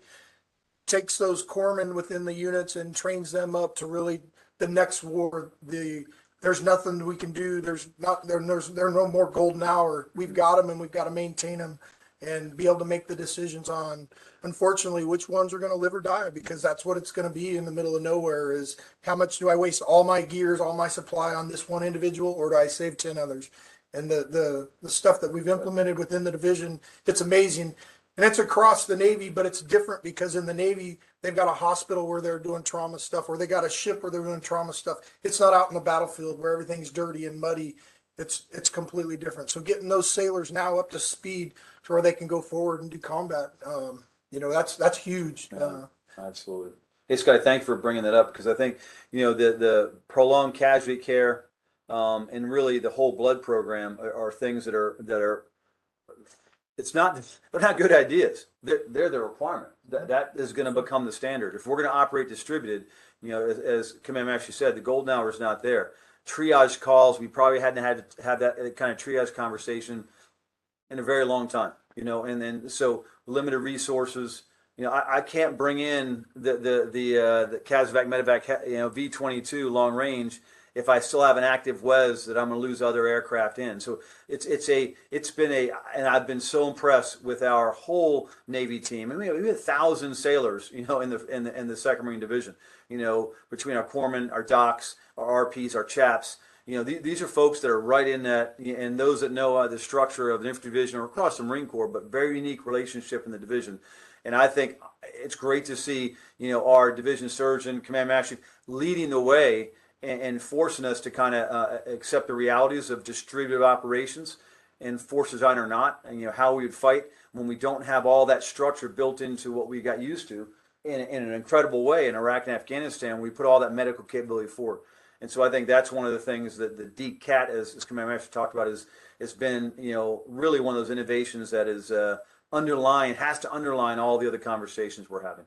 takes those corpsmen within the units and trains them up to really the next war. There's nothing we can do. There's no more golden hour. We've got them, and we've got to maintain them and be able to make the decisions on, unfortunately, which ones are going to live or die, because that's what it's going to be in the middle of nowhere. Is how much do I waste all my gears, all my supply on this one individual, or do I save 10 others? And the stuff that we've implemented within the division, it's amazing. And it's across the Navy, but it's different because in the Navy, they've got a hospital where they're doing trauma stuff, or they got a ship where they're doing trauma stuff. It's not out in the battlefield where everything's dirty and muddy. It's completely different. So getting those sailors now up to speed to where they can go forward and do combat, that's huge. Absolutely. Hey, Scottie, thanks for bringing that up, because I think, the prolonged casualty care, and really the whole blood program are things that are they're not good ideas. They're the requirement. That is going to become the standard. If we're going to operate distributed, as Command Master said, the golden hour is not there. Triage calls, we probably hadn't had to have that kind of triage conversation in a very long time, and then so limited resources. I can't bring in the CASVAC Medevac V-22 long range if I still have an active WES that I'm going to lose other aircraft in. So and I've been so impressed with our whole Navy team. I mean, we have 1,000 sailors, in the Second Marine Division, between our corpsmen, our docs, our RPs, our chaps. These are folks that are right in that, and those that know the structure of the Infantry Division or across the Marine Corps, but very unique relationship in the division. And I think it's great to see, our division surgeon, Command Master, leading the way and forcing us to kind of accept the realities of distributed operations, and force design or not, and how we would fight when we don't have all that structure built into what we got used to in an incredible way in Iraq and Afghanistan. We put all that medical capability forward. And so I think that's one of the things that the DCAT, as Command Master talked about, has been, really one of those innovations that is has to underline all the other conversations we're having.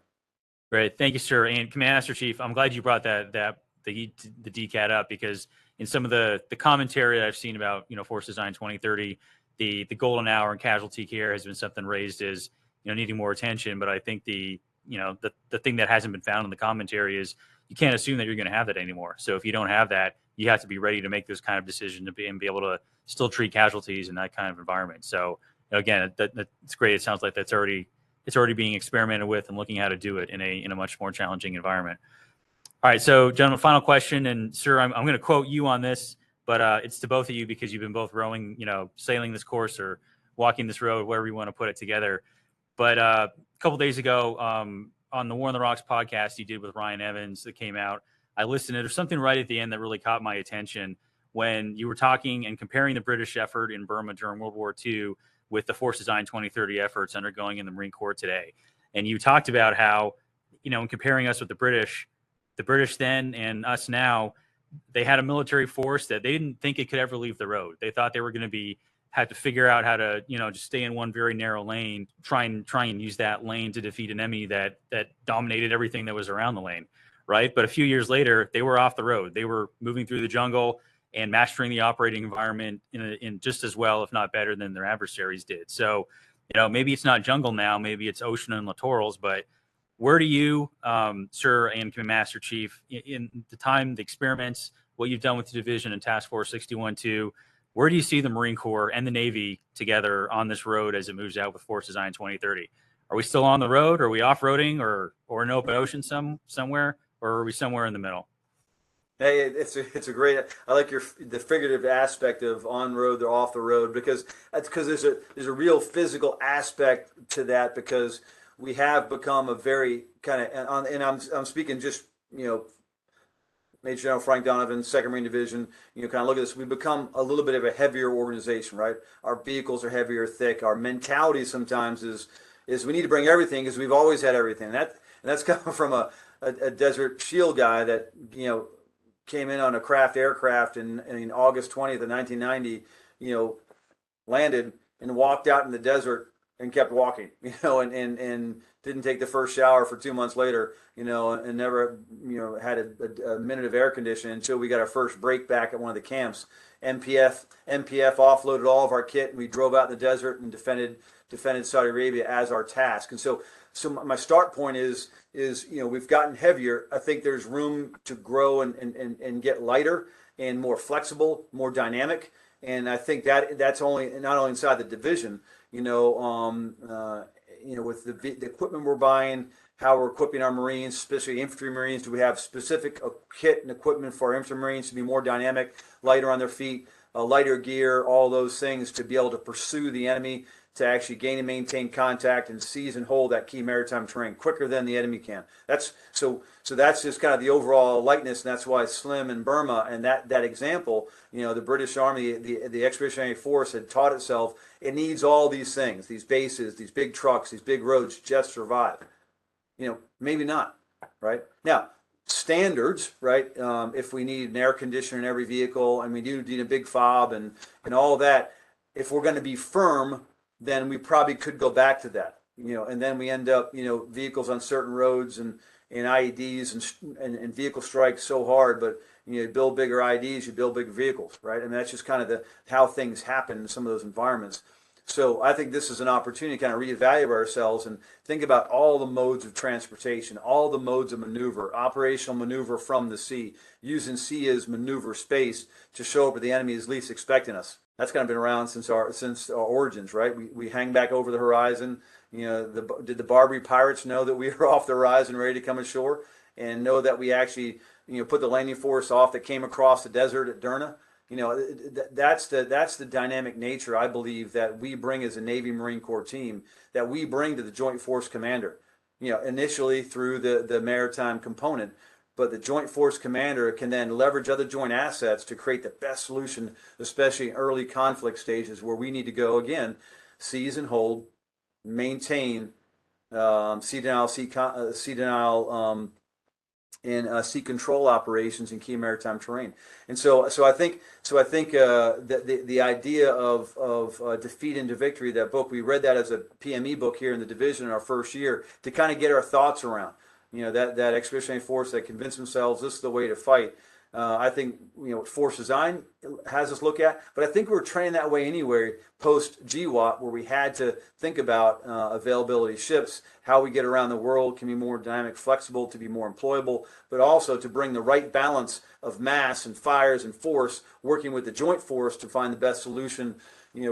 Great. Thank you, sir. And Command Master Chief, I'm glad you brought the DCAT up, because in some of the commentary that I've seen about, Force Design 2030, the golden hour and casualty care has been something raised as, needing more attention. But I think the thing that hasn't been found in the commentary is you can't assume that you're going to have that anymore. So if you don't have that, you have to be ready to make those kind of decisions and be able to still treat casualties in that kind of environment. So again, that's great. It sounds like it's already being experimented with and looking how to do it in a much more challenging environment. All right, so gentlemen, final question, and sir, I'm going to quote you on this, but it's to both of you because you've been both rowing, sailing this course or walking this road, wherever you want to put it together. But a couple days ago, on the War on the Rocks podcast you did with Ryan Evans that came out, I listened to it. There's something right at the end that really caught my attention when you were talking and comparing the British effort in Burma during World War II with the Force Design 2030 efforts undergoing in the Marine Corps today. And you talked about how, in comparing us with the British then and us now, they had a military force that they didn't think it could ever leave the road. They thought they were going to had to figure out how to, just stay in one very narrow lane, try and use that lane to defeat an enemy that dominated everything that was around the lane, right? But a few years later, they were off the road. They were moving through the jungle and mastering the operating environment in just as well, if not better, than their adversaries did. So, maybe it's not jungle now, maybe it's ocean and littorals, but where do you, sir and Command Master Chief, in the time, the experiments, what you've done with the division and Task Force 61-2, where do you see the Marine Corps and the Navy together on this road as it moves out with Force Design 2030? Are we still on the road? Are we off-roading or in open ocean somewhere? Or are we somewhere in the middle? Hey, it's a great. I like the figurative aspect of on road or off the road, because there's a real physical aspect to that, because we have become a very kind of, and I'm speaking just Major General Frank Donovan, Second Marine Division. Kind of look at this. We've become a little bit of a heavier organization, right? Our vehicles are heavier, thick. Our mentality sometimes is we need to bring everything because we've always had everything. And that's coming from a Desert Shield guy that came in on a craft aircraft in August 20th of 1990, landed and walked out in the desert and kept walking, and didn't take the first shower for 2 months later, and never, had a minute of air conditioning until we got our first break back at one of the camps. MPF offloaded all of our kit, and we drove out in the desert and defended Saudi Arabia as our task. And so my start point is we've gotten heavier. I think there's room to grow and get lighter and more flexible, more dynamic. And I think that's not only inside the division, with the equipment we're buying, how we're equipping our Marines, especially infantry Marines. Do we have specific kit and equipment for our infantry Marines to be more dynamic, lighter on their feet, lighter gear, all those things to be able to pursue the enemy, to actually gain and maintain contact and seize and hold that key maritime terrain quicker than the enemy can. That's so that's just kind of the overall lightness, and that's why Slim in Burma and that example, the British Army, the Expeditionary Force had taught itself it needs all these things, these bases, these big trucks, these big roads to just survive. Maybe not, right? Now, standards, right? If we need an air conditioner in every vehicle and we do need a big fob and all that, if we're going to be firm, then we probably could go back to that, and then we end up, vehicles on certain roads and IEDs and vehicle strikes so hard, but you build bigger IEDs, you build bigger vehicles, right? I mean, that's just kind of how things happen in some of those environments. So I think this is an opportunity to kind of reevaluate ourselves and think about all the modes of transportation, all the modes of maneuver, operational maneuver from the sea, using sea as maneuver space to show up where the enemy is least expecting us. That's kind of been around since our origins, right? We hang back over the horizon. Did the Barbary pirates know that we were off the horizon, ready to come ashore, and know that we actually, put the landing force off that came across the desert at Derna? That's the dynamic nature, I believe, that we bring as a Navy Marine Corps team, that we bring to the Joint Force Commander. Initially through the maritime component. But the Joint Force Commander can then leverage other joint assets to create the best solution, especially in early conflict stages where we need to go again, seize and hold, maintain sea denial, and sea control operations in key maritime terrain. And so I think that the idea of defeat into victory, that book, we read that as a PME book here in the division in our first year to kind of get our thoughts around. That expeditionary force that convinced themselves this is the way to fight. I think, force design has us look at, but I think we were trained that way anyway post GWAT, where we had to think about availability of ships, how we get around the world can be more dynamic, flexible, to be more employable, but also to bring the right balance of mass and fires and force, working with the joint force to find the best solution,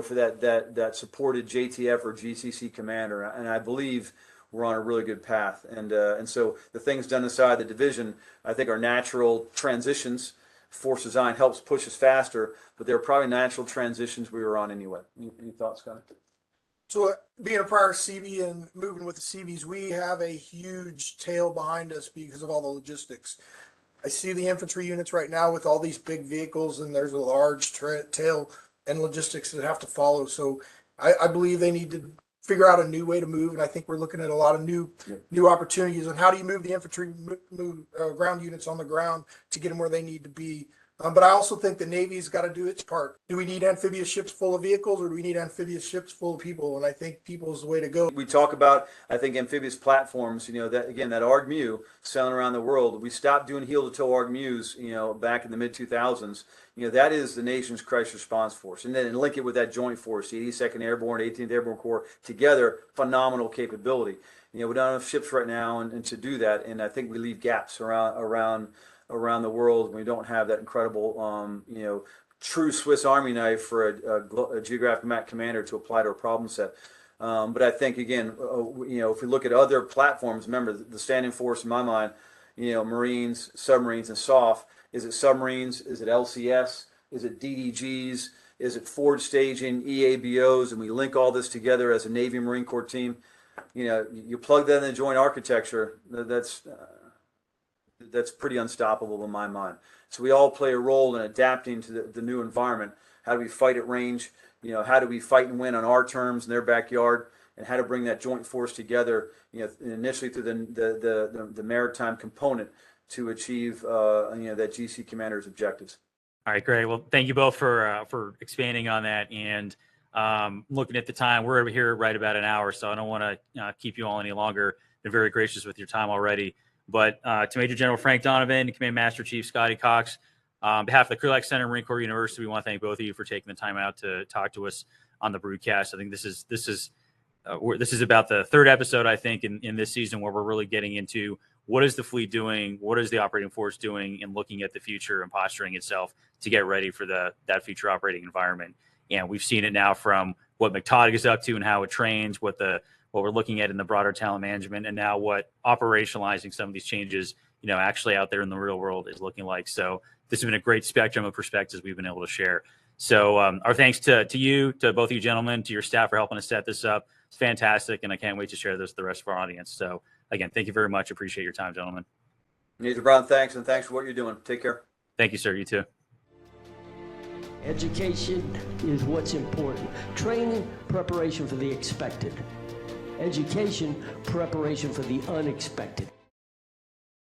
for that supported JTF or GCC commander. And I believe we're on a really good path. And so the things done inside the division, I think, are natural transitions. Force design helps push us faster, but they're probably natural transitions we were on anyway. Any thoughts, Scottie? So being a prior CB and moving with the CBs, we have a huge tail behind us because of all the logistics. I see the infantry units right now with all these big vehicles, and there's a large tail and logistics that have to follow. So I believe they need to figure out a new way to move, and I think we're looking at a lot of new opportunities on how do you move the infantry ground units on the ground to get them where they need to be. But I also think the Navy's got to do its part. Do we need amphibious ships full of vehicles, or do we need amphibious ships full of people? And I think people is the way to go. We talk about, I think, amphibious platforms, that again, that ARG-MU sailing around the world. We stopped doing heel-to-toe ARG-MUs, back in the mid-2000s. That is the nation's crisis response force. And then link it with that joint force, the 82nd Airborne, 18th Airborne Corps, together, phenomenal capability. We don't have ships right now and to do that, and I think we leave gaps around the world. We don't have that incredible, true Swiss Army knife for a geographic map commander to apply to a problem set. But I think, again, if we look at other platforms, remember the standing force in my mind, Marines, submarines, and SOF. Is it submarines? Is it LCS? Is it DDGs? Is it forward staging, EABOs? And we link all this together as a Navy Marine Corps team. You plug that in the joint architecture, that's pretty unstoppable in my mind. So we all play a role in adapting to the new environment. How do we fight at range? How do we fight and win on our terms in their backyard? And how to bring that joint force together, initially through the maritime component to achieve, that GC commander's objectives. All right, great. Well, thank you both for expanding on that. And looking at the time, we're over here right about an hour, so I don't want to keep you all any longer. Been very gracious with your time already. But to Major General Frank Donovan, Command Master Chief Scottie Cox, on behalf of the Krulak Center, Marine Corps University, we want to thank both of you for taking the time out to talk to us on the broadcast. I think this is about the third episode, I think, in this season where we're really getting into what is the fleet doing, what is the operating force doing, and looking at the future and posturing itself to get ready for that future operating environment. And we've seen it now from what McTodd is up to and how it trains, what we're looking at in the broader talent management, and now what operationalizing some of these changes, actually out there in the real world is looking like. So this has been a great spectrum of perspectives we've been able to share. So our thanks to you, to both of you gentlemen, to your staff for helping us set this up. It's fantastic, and I can't wait to share this with the rest of our audience. So again, thank you very much. Appreciate your time, gentlemen. Major Brown, thanks, and thanks for what you're doing. Take care. Thank you, sir. You too. Education is what's important. Training, preparation for the expected. Education, preparation for the unexpected.